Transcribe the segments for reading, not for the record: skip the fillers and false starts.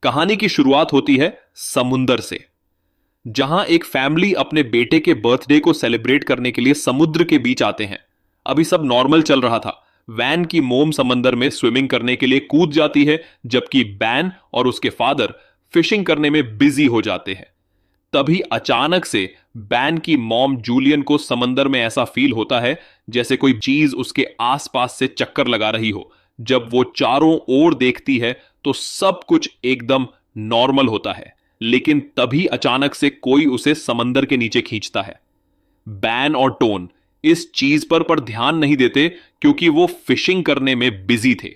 कहानी की शुरुआत होती है समुंदर से, जहां एक फैमिली अपने बेटे के बर्थडे को सेलिब्रेट करने के लिए समुद्र के बीच आते हैं। अभी सब नॉर्मल चल रहा था। वैन की मोम समंदर में स्विमिंग करने के लिए कूद जाती है, जबकि बैन और उसके फादर फिशिंग करने में बिजी हो जाते हैं। तभी अचानक से बैन की मॉम जूलियन को समंदर में ऐसा फील होता है जैसे कोई चीज उसके आसपास से चक्कर लगा रही हो। जब वो चारों ओर देखती है तो सब कुछ एकदम नॉर्मल होता है, लेकिन तभी अचानक से कोई उसे समंदर के नीचे खींचता है। बैन और टोन इस चीज पर ध्यान नहीं देते क्योंकि वो फिशिंग करने में बिजी थे।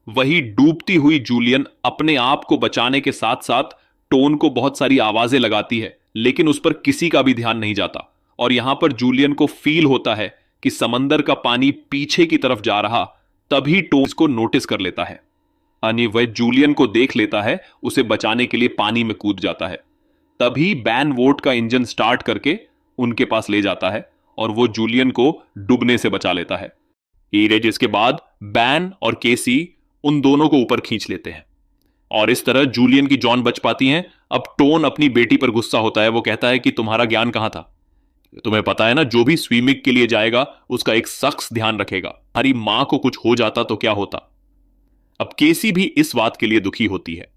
वही डूबती हुई जूलियन अपने आप को बचाने के साथ साथ टोन को बहुत सारी आवाजें लगाती है, लेकिन उस पर किसी का भी ध्यान नहीं जाता। और यहां पर जूलियन को फील होता है कि समंदर का पानी पीछे की तरफ जा रहा। तभी टोन इसको नोटिस कर लेता है, यानी वह जूलियन को देख लेता है, उसे बचाने के लिए पानी में कूद जाता है। तभी बैन वोट का इंजन स्टार्ट करके उनके पास ले जाता है और वो जूलियन को डूबने से बचा लेता है। जिसके बाद बैन और केसी उन दोनों को ऊपर खींच लेते हैं और इस तरह जूलियन की जान बच पाती है। अब टोन अपनी बेटी पर गुस्सा होता है। वो कहता है कि तुम्हारा ज्ञान कहां था? तुम्हें पता है ना, जो भी स्विमिंग के लिए जाएगा उसका एक सख्त ध्यान रखेगा। हमारी मां को कुछ हो जाता तो क्या होता? अब केसी भी इस बात के लिए दुखी होती है,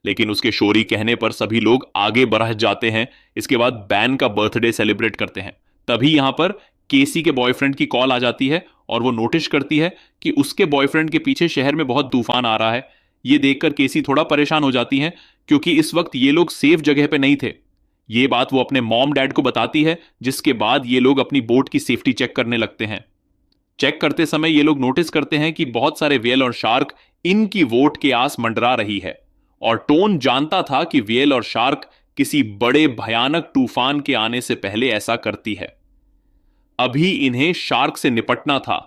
लेकिन उसके शोरी कहने पर सभी लोग आगे बढ़ जाते हैं। इसके बाद बैन का बर्थडे सेलिब्रेट करते हैं। तभी यहां पर केसी के बॉयफ्रेंड की कॉल आ जाती है और वो नोटिस करती है कि उसके बॉयफ्रेंड के पीछे शहर में बहुत तूफान आ रहा है। ये देखकर केसी थोड़ा परेशान हो जाती है क्योंकि इस वक्त ये लोग सेफ जगह पे नहीं थे। ये बात वो अपने मॉम डैड को बताती है, जिसके बाद ये लोग अपनी बोट की सेफ्टी चेक करने लगते हैं। चेक करते समय ये लोग नोटिस करते हैं कि बहुत सारे व्हेल और शार्क इनकी बोट के आस मंडरा रही है। और टोन जानता था कि व्हेल और शार्क किसी बड़े भयानक तूफान के आने से पहले ऐसा करती है। अभी इन्हें शार्क से निपटना था।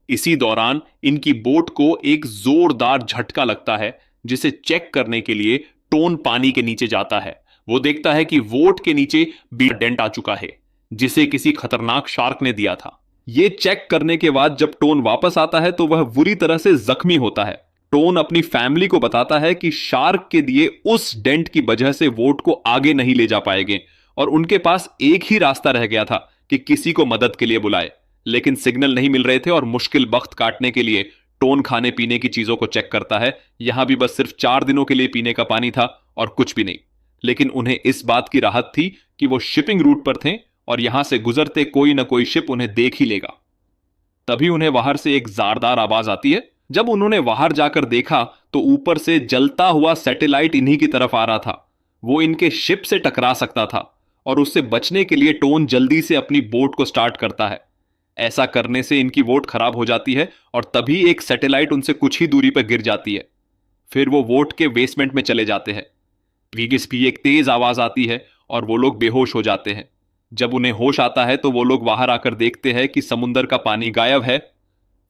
इसी दौरान इनकी बोट को एक जोरदार झटका लगता है, जिसे चेक करने के लिए टोन पानी के नीचे जाता है। वो देखता है कि बोट के नीचे भी डेंट आ चुका है, जिसे किसी खतरनाक शार्क ने दिया था। ये चेक करने के बाद जब टोन वापस आता है तो वह बुरी तरह से जख्मी होता है। टोन अपनी फैमिली को बताता है कि शार्क के दिए उस डेंट की वजह से बोट को आगे नहीं ले जा पाएंगे और उनके पास एक ही रास्ता रह गया था कि किसी को मदद के लिए बुलाए। लेकिन सिग्नल नहीं मिल रहे थे और मुश्किल वक्त काटने के लिए टोन खाने पीने की चीजों को चेक करता है। यहां भी बस सिर्फ 4 दिनों के लिए पीने का पानी था और कुछ भी नहीं। लेकिन उन्हें इस बात की राहत थी कि वो शिपिंग रूट पर थे और यहां से गुजरते कोई ना कोई शिप उन्हें देख ही लेगा। तभी उन्हें बाहर से एक ज़ारदार आवाज आती है। जब उन्होंने बाहर जाकर देखा तो ऊपर से जलता हुआ सैटेलाइट इन्हीं की तरफ आ रहा था। वो इनके शिप से टकरा सकता था और उससे बचने के लिए टोन जल्दी से अपनी बोट को स्टार्ट करता है। ऐसा करने से इनकी बोट खराब हो जाती है और तभी एक सैटेलाइट उनसे कुछ ही दूरी पर गिर जाती है। फिर वो बोट के बेसमेंट में चले जाते हैं। भी एक तेज आवाज आती है और वो लोग बेहोश हो जाते हैं। जब उन्हें होश आता है तो वो लोग बाहर आकर देखते हैं कि समुंदर का पानी गायब है।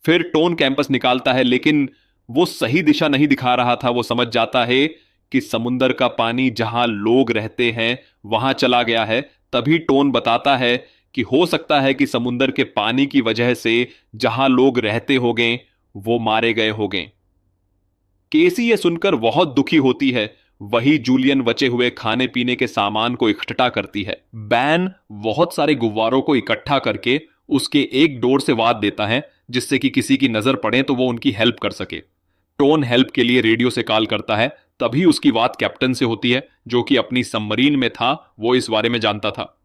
फिर टोन कैंपस निकालता है, लेकिन वो सही दिशा नहीं दिखा रहा था। वो समझ जाता है कि समुंदर का पानी जहां लोग रहते हैं वहां चला गया है। तभी टोन बताता है कि हो सकता है कि समुंदर के पानी की वजह से जहां लोग रहते होंगे वो मारे गए होंगे। केसी ये सुनकर बहुत दुखी होती है। वही जूलियन बचे हुए खाने पीने के सामान को इकट्ठा करती है। बैन बहुत सारे गुब्बारों को इकट्ठा करके उसके एक डोर से वाद देता है, जिससे कि किसी की नजर पड़े तो वो उनकी हेल्प कर सके। टोन हेल्प के लिए रेडियो से कॉल करता है। तभी उसकी बात कैप्टन से होती है, जो कि अपनी सबमरीन में था। वो इस बारे में जानता था।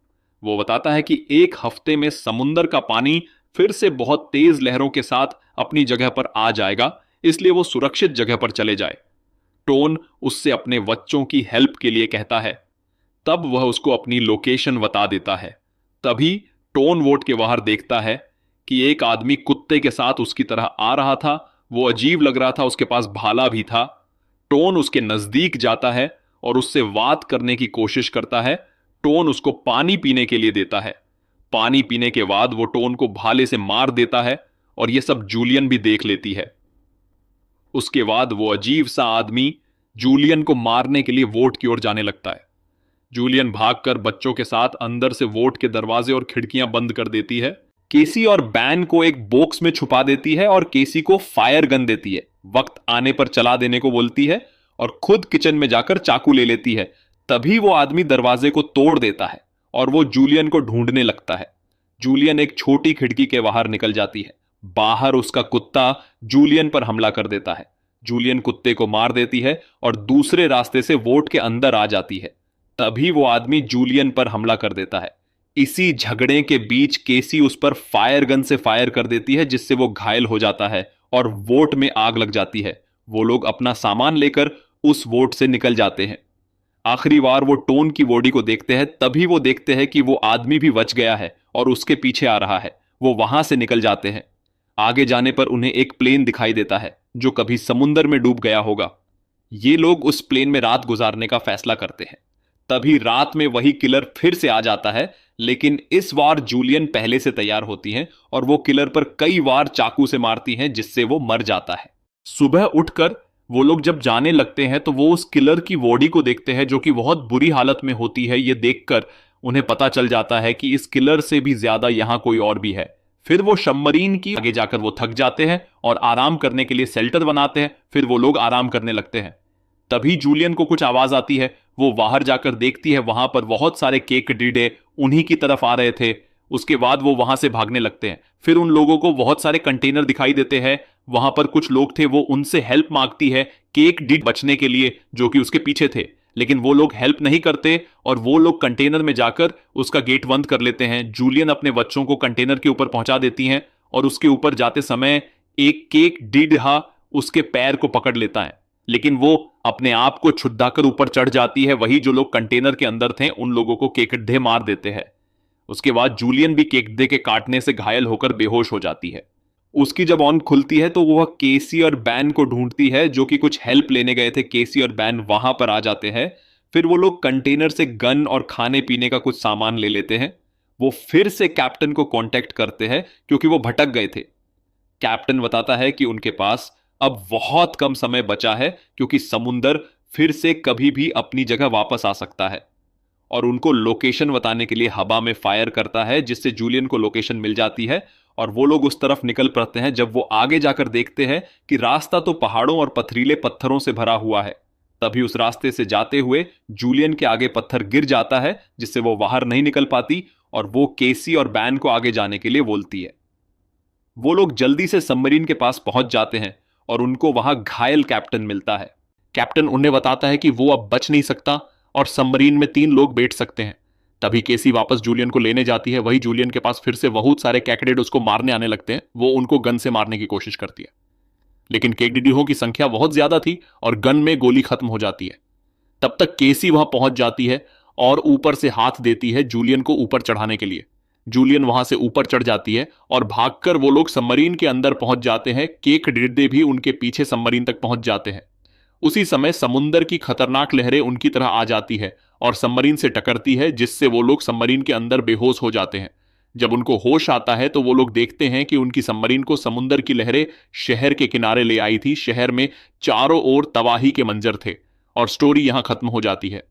वो बताता है कि 1 हफ्ते में समुंदर का पानी फिर से बहुत तेज लहरों के साथ अपनी जगह पर आ जाएगा, इसलिए वो सुरक्षित जगह पर चले जाए। टोन उससे अपने बच्चों की हेल्प के लिए कहता है। तब वह उसको अपनी लोकेशन बता देता है। तभी टोन वोट के बाहर देखता है कि एक आदमी कुत्ते के साथ उसकी तरह आ रहा था। वो अजीब लग रहा था, उसके पास भाला भी था। टोन उसके नजदीक जाता है और उससे बात करने की कोशिश करता है। टोन उसको पानी पीने के लिए देता है। पानी पीने के बाद वो टोन को भाले से मार देता है और यह सब जूलियन भी देख लेती है। उसके बाद वो अजीब सा आदमी जूलियन को मारने के लिए वोट की ओर जाने लगता है। जूलियन भागकर बच्चों के साथ अंदर से वोट के दरवाजे और खिड़कियां बंद कर देती है। केसी और बैन को एक बॉक्स में छुपा देती है और केसी को फायर गन देती है। वक्त आने पर चला देने को बोलती है और खुद किचन में जाकर चाकू ले लेती है। तभी वो आदमी दरवाजे को तोड़ देता है और वो जूलियन को ढूंढने लगता है। जूलियन एक छोटी खिड़की के बाहर निकल जाती है। बाहर उसका कुत्ता जूलियन पर हमला कर देता है। जूलियन कुत्ते को मार देती है और दूसरे रास्ते से वोट के अंदर आ जाती है। तभी वो आदमी जूलियन पर हमला कर देता है। इसी झगड़े के बीच केसी उस पर फायर गन से फायर कर देती है, जिससे वो घायल हो जाता है और वोट में आग लग जाती है। वो लोग अपना सामान लेकर उस वोट से निकल जाते हैं। आखिरी बार वो टोन की बॉडी को देखते हैं, तभी वो देखते हैं कि वो आदमी भी बच गया है और उसके पीछे आ रहा है। वो वहां से निकल जाते हैं। आगे जाने पर उन्हें एक प्लेन दिखाई देता है जो कभी समुंदर में डूब गया होगा। ये लोग उस प्लेन में रात गुजारने का फैसला करते हैं। तभी रात में वही किलर फिर से आ जाता है, लेकिन इस बार जूलियन पहले से तैयार होती है और वो किलर पर कई बार चाकू से मारती हैं, जिससे वो मर जाता है। सुबह उठकर वो लोग जब जाने लगते हैं तो वो उस किलर की बॉडी को देखते हैं जो कि बहुत बुरी हालत में होती है। ये देखकर उन्हें पता चल जाता है कि इस किलर से भी ज्यादा यहां कोई और भी है। फिर वो सबमरीन की आगे जाकर वो थक जाते हैं और आराम करने के लिए शेल्टर बनाते हैं। फिर वो लोग आराम करने लगते हैं। तभी जूलियन को कुछ आवाज आती है। वो बाहर जाकर देखती है, वहां पर बहुत सारे केक डीडे उन्हीं की तरफ आ रहे थे। उसके बाद वो वहां से भागने लगते हैं। फिर उन लोगों को बहुत सारे कंटेनर दिखाई देते हैं। वहां पर कुछ लोग थे, वो उनसे हेल्प मांगती है केक डीड बचने के लिए, जो कि उसके पीछे थे। लेकिन वो लोग हेल्प नहीं करते और वो लोग कंटेनर में जाकर उसका गेट बंद कर लेते हैं। जूलियन अपने बच्चों को कंटेनर के ऊपर पहुंचा देती हैं और उसके ऊपर जाते समय एक केक डीडहा उसके पैर को पकड़ लेता है, लेकिन वो अपने आप को छुड़ाकर ऊपर चढ़ जाती है। वही जो लोग कंटेनर के अंदर थे उन लोगों को केकड़े मार देते हैं। उसके बाद जूलियन भी केकड़े के काटने से घायल होकर बेहोश हो जाती है। उसकी जब ऑन खुलती है तो वह केसी और बैन को ढूंढती है, जो कि कुछ हेल्प लेने गए थे। केसी और बैन वहां पर आ जाते हैं। फिर वो लोग कंटेनर से गन और खाने पीने का कुछ सामान ले लेते हैं। वो फिर से कैप्टन को कांटेक्ट करते हैं क्योंकि वो भटक गए थे। कैप्टन बताता है कि उनके पास अब बहुत कम समय बचा है, क्योंकि समुंदर फिर से कभी भी अपनी जगह वापस आ सकता है। और उनको लोकेशन बताने के लिए हवा में फायर करता है, जिससे जूलियन को लोकेशन मिल जाती है और वो लोग उस तरफ निकल पड़ते हैं। जब वो आगे जाकर देखते हैं कि रास्ता तो पहाड़ों और पथरीले पत्थरों से भरा हुआ है, तभी उस रास्ते से जाते हुए जूलियन के आगे पत्थर गिर जाता है, जिससे वो बाहर नहीं निकल पाती और वो केसी और बैन को आगे जाने के लिए बोलती है। वो लोग जल्दी से सबमरीन के पास पहुंच जाते हैं और उनको वहां घायल कैप्टन मिलता है। कैप्टन उन्हें बताता है कि वो अब बच नहीं सकता और सबमरीन में 3 लोग बैठ सकते हैं। तभी केसी वापस जूलियन को लेने जाती है। वही जूलियन के पास फिर से बहुत सारे कैकडेड उसको मारने आने लगते हैं। वो उनको गन से मारने की कोशिश करती है, लेकिन केकडिडीहों की संख्या बहुत ज्यादा थी और गन में गोली खत्म हो जाती है। तब तक केसी वहां पहुंच जाती है और ऊपर से हाथ देती है जूलियन को ऊपर चढ़ाने के लिए। जूलियन वहां से ऊपर चढ़ जाती है और भागकर वो लोग सबमरीन के अंदर पहुंच जाते हैं। केकडिडे भी उनके पीछे सबमरीन तक पहुंच जाते हैं। उसी समय समुंदर की खतरनाक लहरें उनकी तरह आ जाती है और सबमरीन से टकरती है, जिससे वो लोग सबमरीन के अंदर बेहोश हो जाते हैं। जब उनको होश आता है तो वो लोग देखते हैं कि उनकी सबमरीन को समुंदर की लहरें शहर के किनारे ले आई थी। शहर में चारों ओर तबाही के मंजर थे और स्टोरी यहां खत्म हो जाती है।